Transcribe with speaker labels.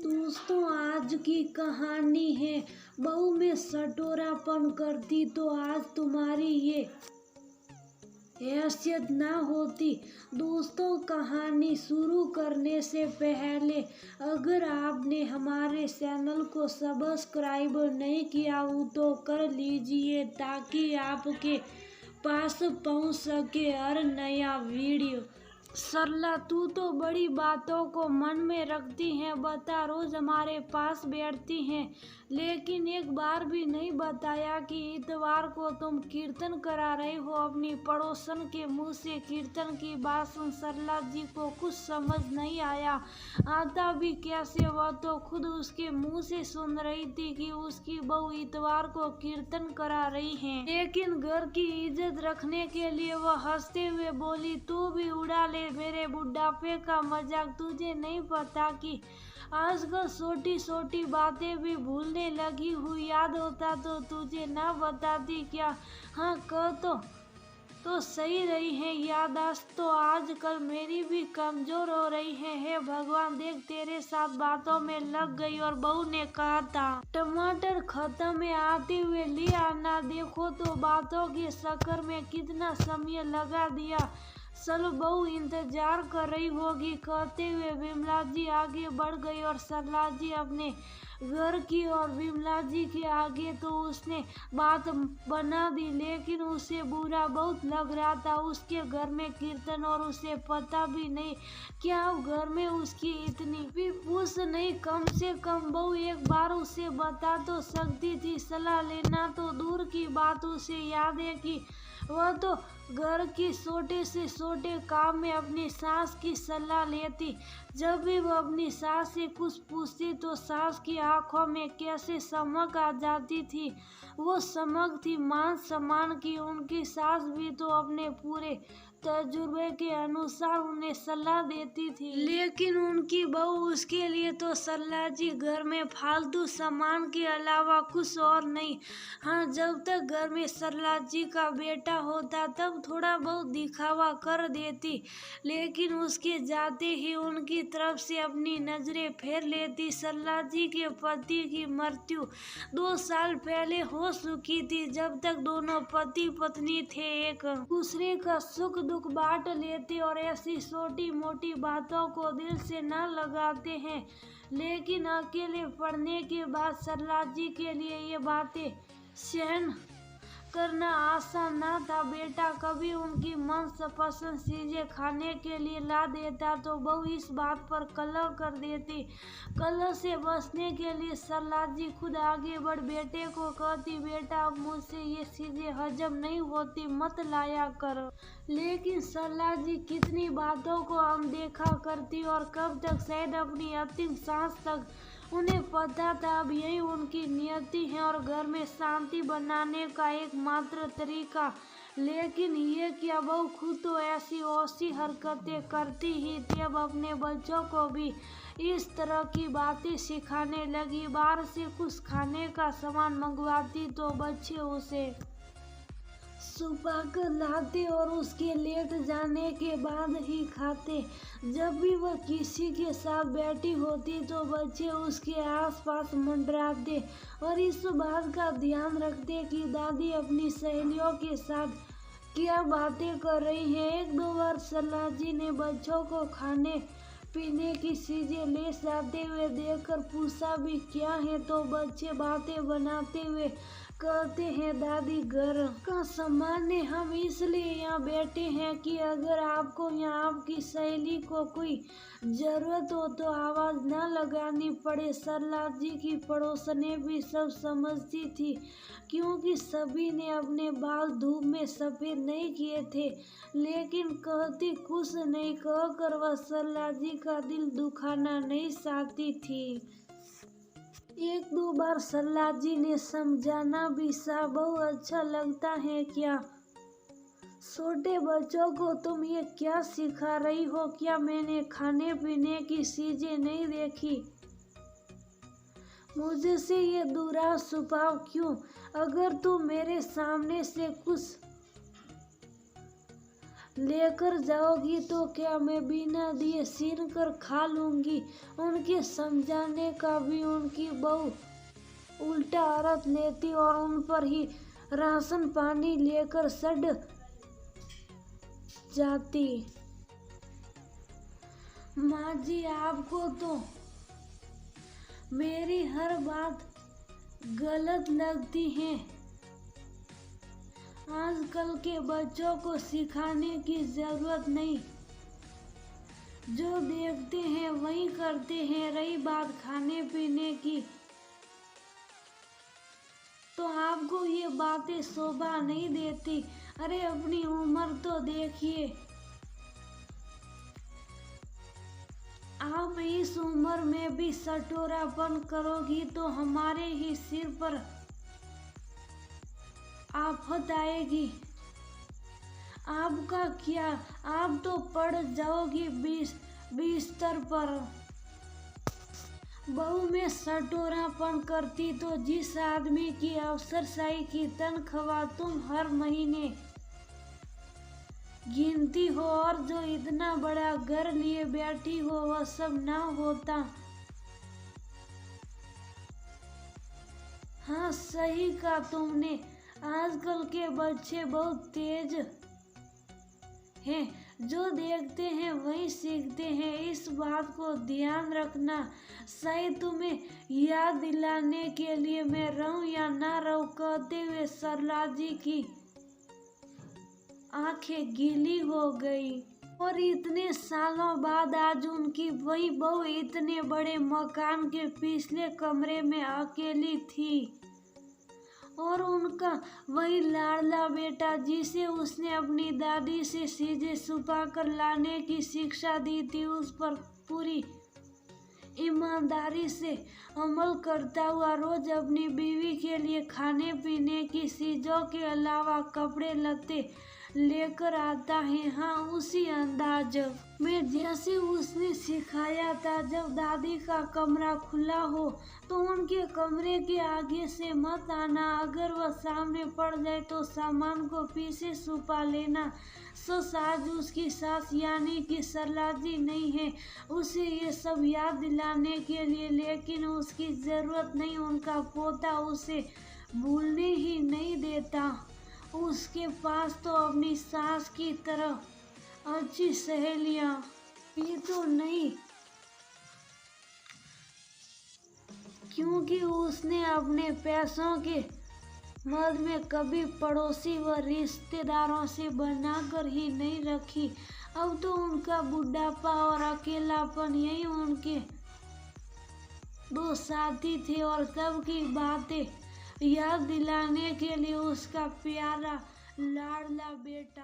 Speaker 1: दोस्तों, आज की कहानी है बहू में सटोरापन करती तो आज तुम्हारी ये हैसियत ना होती। दोस्तों, कहानी शुरू करने से पहले अगर आपने हमारे चैनल को सब्सक्राइब नहीं किया हो तो कर लीजिए ताकि आपके पास पहुंच सके हर नया वीडियो। सरला, तू तो बड़ी बातों को मन में रखती है। बता, रोज हमारे पास बैठती हैं लेकिन एक बार भी नहीं बताया कि इतवार को तुम कीर्तन करा रहे हो। अपनी पड़ोसन के मुंह से कीर्तन की बात सुन सरला जी को कुछ समझ नहीं आया। आता भी कैसे, वह तो खुद उसके मुंह से सुन रही थी कि उसकी बहू इतवार को कीर्तन करा रही है। लेकिन घर की इज्जत रखने के लिए वह हंसते हुए बोली, तू भी उड़ा ले मेरे बुढ़ापे का मजाक। तुझे नहीं पता कि आजकल छोटी छोटी बातें भी भूलने लगी हूँ। याद होता तो तुझे ना बताती क्या? हाँ, कह तो सही रही है। याददाश्त तो आजकल मेरी भी कमजोर हो रही है। हे भगवान, देख तेरे साथ बातों में लग गई। और बहू ने कहा था, टमाटर खत्म में आते हुए ले आना। देखो तो बातों के चक्कर में कितना समय लगा दिया। चलो, बहू इंतजार कर रही होगी। कहते हुए विमला जी आगे बढ़ गई और सरला जी अपने घर की। और विमला जी के आगे तो उसने बात बना दी, लेकिन उसे बुरा बहुत लग रहा था। उसके घर में कीर्तन और उसे पता भी नहीं क्या घर में उसकी इतनी भी पूछ नहीं। कम से कम बहू एक बार उसे बता तो सकती थी। सलाह लेना तो दूर की बात, उसे याद है कि वह तो घर की छोटे से छोटे काम में अपनी सास की सलाह लेती। जब भी वह अपनी सास से कुछ पूछती तो सास की आंखों में कैसे चमक आ जाती थी। वो चमक थी मान सम्मान की। उनकी सास भी तो अपने पूरे तजुर्बे के अनुसार उन्हें सलाह देती थी, लेकिन उनकी बहू उसके लिए तो सरला जी घर में फालतू सामान के अलावा कुछ और नहीं। हाँ, जब तक घर में सरला जी का बेटा होता तब थोड़ा बहुत दिखावा कर देती, लेकिन उसके जाते ही उनकी तरफ से अपनी नजरें फेर लेती। सरला जी के पति की मृत्यु 2 साल पहले हो चुकी थी। जब तक दोनों पति पत्नी थे, एक दूसरे का सुख दुख बांट लेते और ऐसी छोटी मोटी बातों को दिल से न लगाते हैं। लेकिन अकेले पढ़ने के बाद सरला जी के लिए ये बातें सहन करना आसान न था। बेटा कभी उनकी मनपसंद चीजें खाने के लिए ला देता तो बहू इस बात पर कलह कर देती। कलह से बचने के लिए सरला जी खुद आगे बढ़ बेटे को कहती, बेटा अब मुझसे ये चीजें हजम नहीं होती, मत लाया कर। लेकिन सरला जी कितनी बातों को अनदेखा करती और कब तक, शायद अपनी अंतिम सांस तक। उन्हें पता था अब यही उनकी नियति है और घर में शांति बनाने का एकमात्र तरीका। लेकिन ये क्या, बहू खुद तो ऐसी औसी हरकतें करती ही थी। अब अपने बच्चों को भी इस तरह की बातें सिखाने लगी। बाहर से कुछ खाने का सामान मंगवाती तो बच्चे उसे छुपा कर लाते और उसके लेट जाने के बाद ही खाते। जब भी वह किसी के साथ बैठी होती तो बच्चे उसके आसपास मंडराते और इस बात का ध्यान रखते कि दादी अपनी सहेलियों के साथ क्या बातें कर रही हैं। 1-2 बार सरला जी ने बच्चों को खाने पीने की चीजें ले जाते हुए देखकर पूछा भी क्या है, तो बच्चे बातें बनाते हुए कहते हैं, दादी घर का सामान है, हम इसलिए यहाँ बैठे हैं कि अगर आपको यहाँ आपकी सहेली को कोई जरूरत हो तो आवाज न लगानी पड़े। सरला जी की पड़ोसनें भी सब समझती थी क्योंकि सभी ने अपने बाल धूप में सफेद नहीं किए थे, लेकिन कहती कुछ नहीं कहकर वह सरला जी का दिल दुखाना नहीं चाहती थी। 1-2 बार सरला जी ने समझाना भी सा, बहुत अच्छा लगता है क्या? छोटे बच्चों को तुम ये क्या सिखा रही हो? क्या मैंने खाने पीने की चीजें नहीं देखी? मुझसे ये दूरा छुपाव क्यों? अगर तुम मेरे सामने से कुछ लेकर जाओगी तो क्या मैं बिना दिए छीन कर खा लूंगी। उनके समझाने का भी उनकी बहू उल्टा अर्थ लेती और उन पर ही राशन पानी लेकर सड़ जाती। माँ जी, आपको तो मेरी हर बात गलत लगती है। आजकल के बच्चों को सिखाने की जरूरत नहीं, जो देखते हैं वही करते हैं। रही बात खाने पीने की, तो आपको ये बातें शोभा नहीं देती। अरे अपनी उम्र तो देखिए, आप इस उम्र में भी सटोरापन करोगी तो हमारे ही सिर पर आफत आएगी। आपका क्या, आप तो पड़ जाओगी बिस्तर पर। बहू में सटोरापन करती तो जिस आदमी की अफसरशाही की तनख्वाह तुम हर महीने गिनती हो और जो इतना बड़ा घर लिए बैठी हो, वह सब ना होता। हाँ, सही कहा तुमने। आजकल के बच्चे बहुत तेज हैं, जो देखते हैं वही सीखते हैं। इस बात को ध्यान रखना। शायद तुम्हें याद दिलाने के लिए मैं रहूं या ना रहूं कहते हुए सरला जी की आंखें गीली हो गई। और इतने सालों बाद आज उनकी वही बहू इतने बड़े मकान के पिछले कमरे में अकेली थी, और उनका वही लाडला बेटा जिसे उसने अपनी दादी से चीजें छुपा कर लाने की शिक्षा दी थी, उस पर पूरी ईमानदारी से अमल करता हुआ रोज अपनी बीवी के लिए खाने पीने की चीजों के अलावा कपड़े लत्ते लेकर आता है। हाँ, उसी अंदाज में जैसे उसने सिखाया था। जब दादी का कमरा खुला हो तो उनके कमरे के आगे से मत आना। अगर वह सामने पड़ जाए तो सामान को पीछे छुपा लेना। सच आज उसकी सास यानी कि सरला जी नहीं है उसे ये सब याद दिलाने के लिए, लेकिन उसकी जरूरत नहीं। उनका पोता उसे भूलने ही नहीं देता। उसके पास तो अपनी सास की तरह अच्छी सहेलियां भी तो नहीं, क्योंकि उसने अपने पैसों के मद में कभी पड़ोसी व रिश्तेदारों से बनाकर ही नहीं रखी। अब तो उनका बुढ़ापा और अकेलापन यही उनके दो साथी थे, और तब की बातें याद दिलाने के लिए उसका प्यारा लाडला बेटा